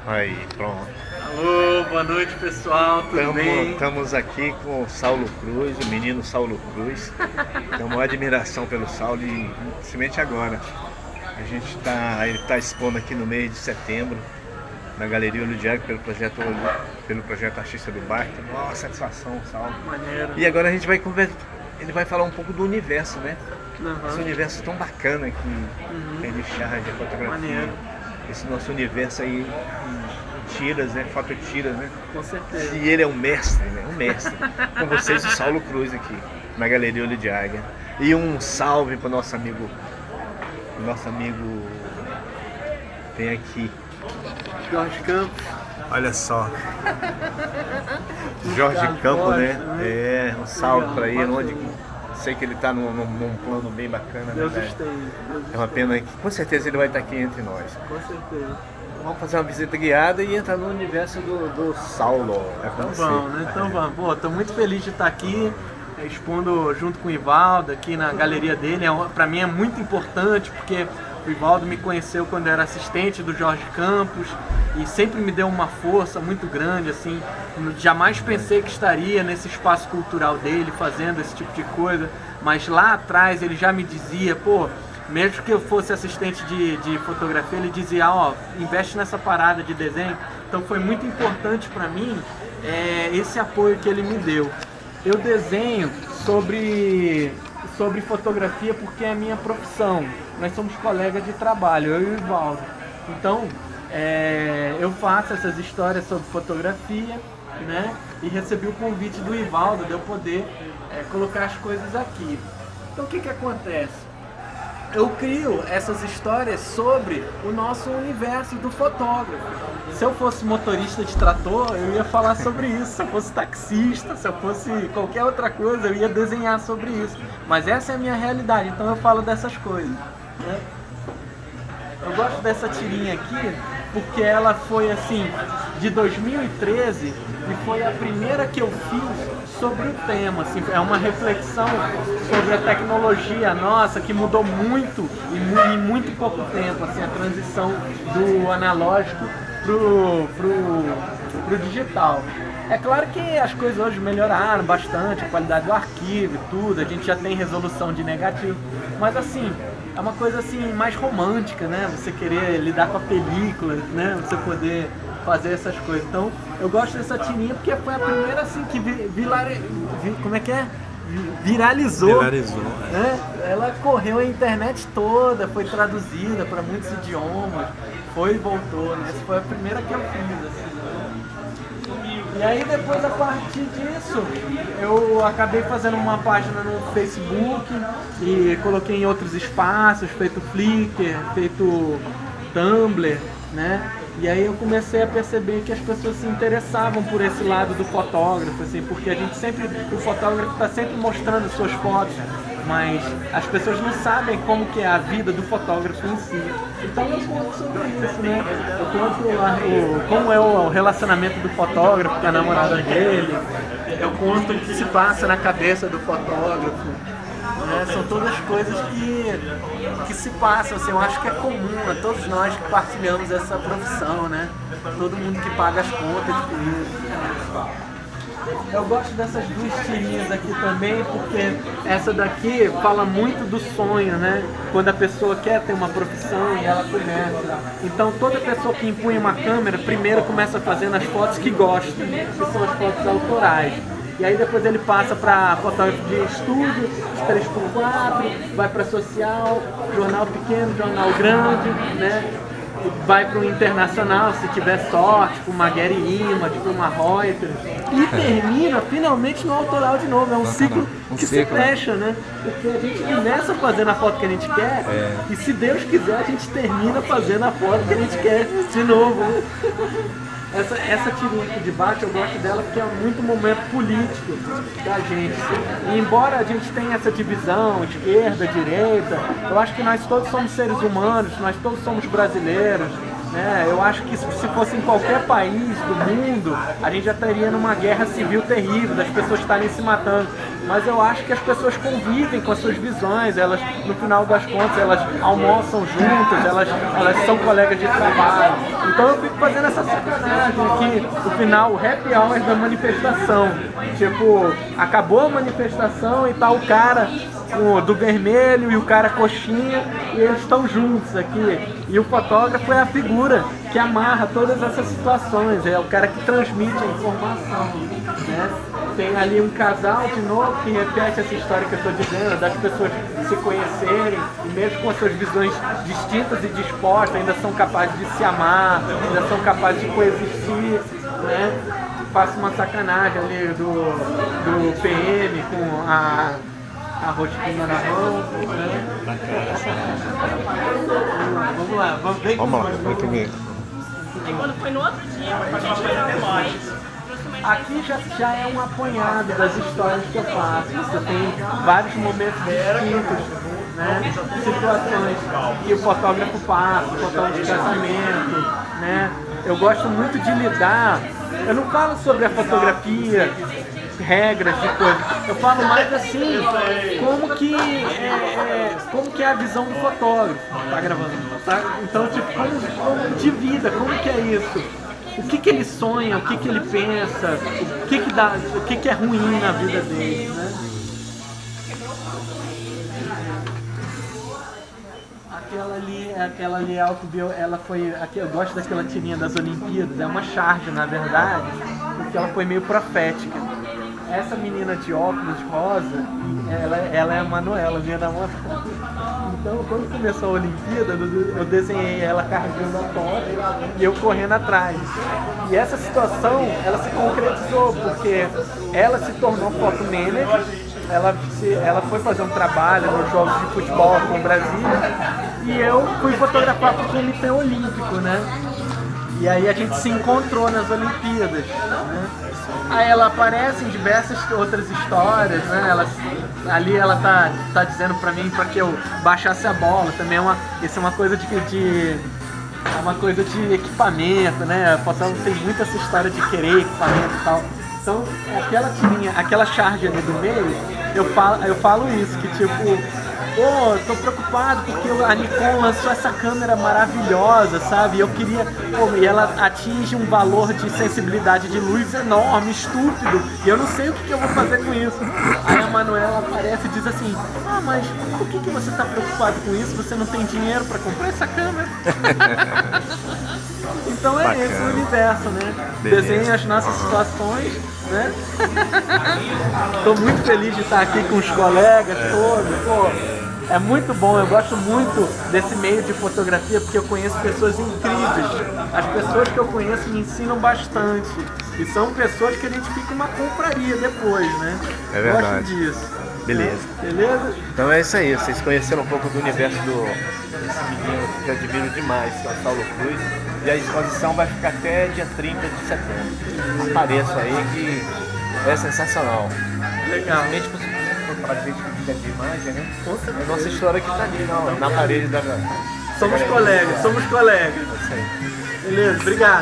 Aí, pronto. Alô, boa noite pessoal, tudo bem? Estamos aqui com o Saulo Cruz, o menino Saulo Cruz. Tenho uma admiração pelo Saulo e principalmente agora. Ele está expondo aqui no mês de setembro, na Galeria Olho de Águia, pelo projeto Artista do Bairro. Nossa, satisfação, Saulo. Maneiro. E agora a gente vai conversar, ele vai falar um pouco do universo, né? Esse Uhum. universo tão bacana que tem de charge, a fotografia. Maneiro. Esse nosso universo aí em tiras, né? Fototiras, né? Com certeza. E ele é um mestre, né? Um mestre. Com vocês, o Saulo Cruz aqui, na Galeria Olho de Águia. E um salve para o nosso amigo. Tem aqui. Jorge Campos. Olha só. Jorge Campos, né? É, um salve para ele. Onde sei que ele está num plano bem bacana, Deus né? esteja. É uma pena que com certeza ele vai estar aqui entre nós. Com certeza. Vamos fazer uma visita guiada e entrar no universo do Saulo. Então vamos, né? Então vamos. Pô, tô muito feliz de estar aqui, expondo junto com o Ivaldo aqui na galeria dele. Pra mim é muito importante porque o Ivaldo me conheceu quando eu era assistente do Jorge Campos e sempre me deu uma força muito grande, assim. Jamais pensei que estaria nesse espaço cultural dele fazendo esse tipo de coisa, mas lá atrás ele já me dizia, pô, mesmo que eu fosse assistente de fotografia, ele dizia, ó, investe nessa parada de desenho. Então foi muito importante para mim esse apoio que ele me deu. Eu desenho sobre fotografia porque é a minha profissão. Nós somos colegas de trabalho, eu e o Ivaldo. Então, eu faço essas histórias sobre fotografia, né? E recebi o convite do Ivaldo de eu poder colocar as coisas aqui. Então o que acontece? Eu crio essas histórias sobre o nosso universo do fotógrafo. Se eu fosse motorista de trator, eu ia falar sobre isso. Se eu fosse taxista, se eu fosse qualquer outra coisa, eu ia desenhar sobre isso. Mas essa é a minha realidade, então eu falo dessas coisas, né? Eu gosto dessa tirinha aqui porque ela foi assim, de 2013 e foi a primeira que eu fiz sobre o tema. Assim, é uma reflexão sobre a tecnologia nossa que mudou muito em muito pouco tempo, assim, a transição do analógico pro digital. É claro que as coisas hoje melhoraram bastante, a qualidade do arquivo e tudo, a gente já tem resolução de negativo, mas assim, é uma coisa assim mais romântica, né? Você querer lidar com a película, né? Você poder fazer essas coisas. Então, eu gosto dessa tirinha porque foi a primeira assim que viralizou. Né? Ela correu a internet toda, foi traduzida para muitos idiomas, foi e voltou, né? Essa foi a primeira que eu fiz, assim. E aí depois, a partir disso, eu acabei fazendo uma página no Facebook e coloquei em outros espaços, feito Flickr, feito Tumblr, né? E aí eu comecei a perceber que as pessoas se interessavam por esse lado do fotógrafo, assim, porque o fotógrafo está sempre mostrando suas fotos, mas as pessoas não sabem como que é a vida do fotógrafo em si. Então eu conto sobre isso, né? Eu conto como é o relacionamento do fotógrafo com a namorada dele, eu conto o que se passa na cabeça do fotógrafo. São todas coisas que se passam, assim, eu acho que é comum a todos nós que partilhamos essa profissão, né? Todo mundo que paga as contas por isso. Eu gosto dessas duas tirinhas aqui também, porque essa daqui fala muito do sonho, né? Quando a pessoa quer ter uma profissão e ela começa. Então toda pessoa que impunha uma câmera, primeiro começa fazendo as fotos que gosta, que são as fotos autorais. E aí depois ele passa para fotógrafo de estúdio, 3x4, vai para social, jornal pequeno, jornal grande, né? Vai para o internacional, se tiver sorte, para uma Getty Image, para uma Reuters, e termina finalmente no autoral de novo. É um ciclo que se fecha, né? Porque a gente começa fazendo a foto que a gente quer, e se Deus quiser a gente termina fazendo a foto que a gente quer de novo. Essa tirinha aqui de baixo eu gosto dela porque é muito momento político da gente. E embora a gente tenha essa divisão, esquerda, direita, eu acho que nós todos somos seres humanos, nós todos somos brasileiros, né? Eu acho que se fosse em qualquer país do mundo, a gente já estaria numa guerra civil terrível, das pessoas estarem se matando. mas eu acho que as pessoas convivem com as suas visões, elas, no final das contas, elas almoçam juntas, elas são colegas de trabalho. Então eu fico fazendo essa sacanagem que no final, o happy hour da manifestação. Tipo, acabou a manifestação e tá o cara do vermelho e o cara coxinha e eles estão juntos aqui. E o fotógrafo é a figura que amarra todas essas situações, é o cara que transmite a informação, né? Tem ali um casal de novo que repete essa história que eu estou dizendo, das pessoas se conhecerem e mesmo com as suas visões distintas e dispostas, ainda são capazes de se amar, ainda são capazes de coexistir, né? Faço uma sacanagem ali do PM com a rosquinha na mão, né? Vamos lá, vamos ver. Vamos lá, vamos ver. E quando foi no outro dia, a gente foi na voz. Aqui já é um apanhado das histórias que eu faço. Você tem vários momentos distintos, né? Situações que o fotógrafo passa, fotógrafo de casamento, né? Eu gosto muito de lidar. Eu não falo sobre a fotografia, regras de coisas. Eu falo mais assim, como que é a visão do fotógrafo. Tá gravando? Tá? Então, tipo, como de vida, como que é isso? O que ele sonha, o que ele pensa, o que é ruim na vida dele, né? Aquela ali ela foi, eu gosto daquela tirinha das Olimpíadas, é uma charge na verdade, porque ela foi meio profética. Essa menina de óculos rosa, ela é a Manuela, minha namorada. Então, quando começou a Olimpíada, eu desenhei ela carregando a tocha e eu correndo atrás. E essa situação, ela se concretizou, porque ela se tornou foto manager, ela foi fazer um trabalho nos Jogos de Futebol com o Brasil, e eu fui fotografar para o Comitê Olímpico, né? E aí a gente se encontrou nas Olimpíadas, né? Aí ela aparece em diversas outras histórias, né? Ali ela tá dizendo pra mim para que eu baixasse a bola. Também isso é uma coisa de equipamento, né? A fotógrafo tem muito essa história de querer equipamento e tal. Então aquela tirinha, aquela charge ali do meio, eu falo isso, que tipo, pô, tô preocupado porque a Nikon lançou essa câmera maravilhosa, sabe? E eu queria, e ela atinge um valor de sensibilidade de luz enorme, estúpido, e eu não sei o que eu vou fazer com isso. Aí a Manuela aparece e diz assim, mas por que você tá preocupado com isso? Você não tem dinheiro pra comprar essa câmera? Então é bacana. Esse o universo, né? Desenha as nossas situações, né? Tô muito feliz de estar aqui com os colegas todos, pô. É muito bom, eu gosto muito desse meio de fotografia porque eu conheço pessoas incríveis. As pessoas que eu conheço me ensinam bastante. E são pessoas que a gente fica uma compraria depois, né? É verdade. Gosto disso. Beleza. Né? Beleza? Então é isso aí, vocês conheceram um pouco do universo desse menino que eu admiro demais, que é o Saulo Cruz. E a exposição vai ficar até dia 30 de setembro. Apareço aí que é sensacional. Legal. Pra gente que fica de imagem, né? A nossa história que tá ali na parede da... Somos colegas. É isso aí. Beleza, obrigado.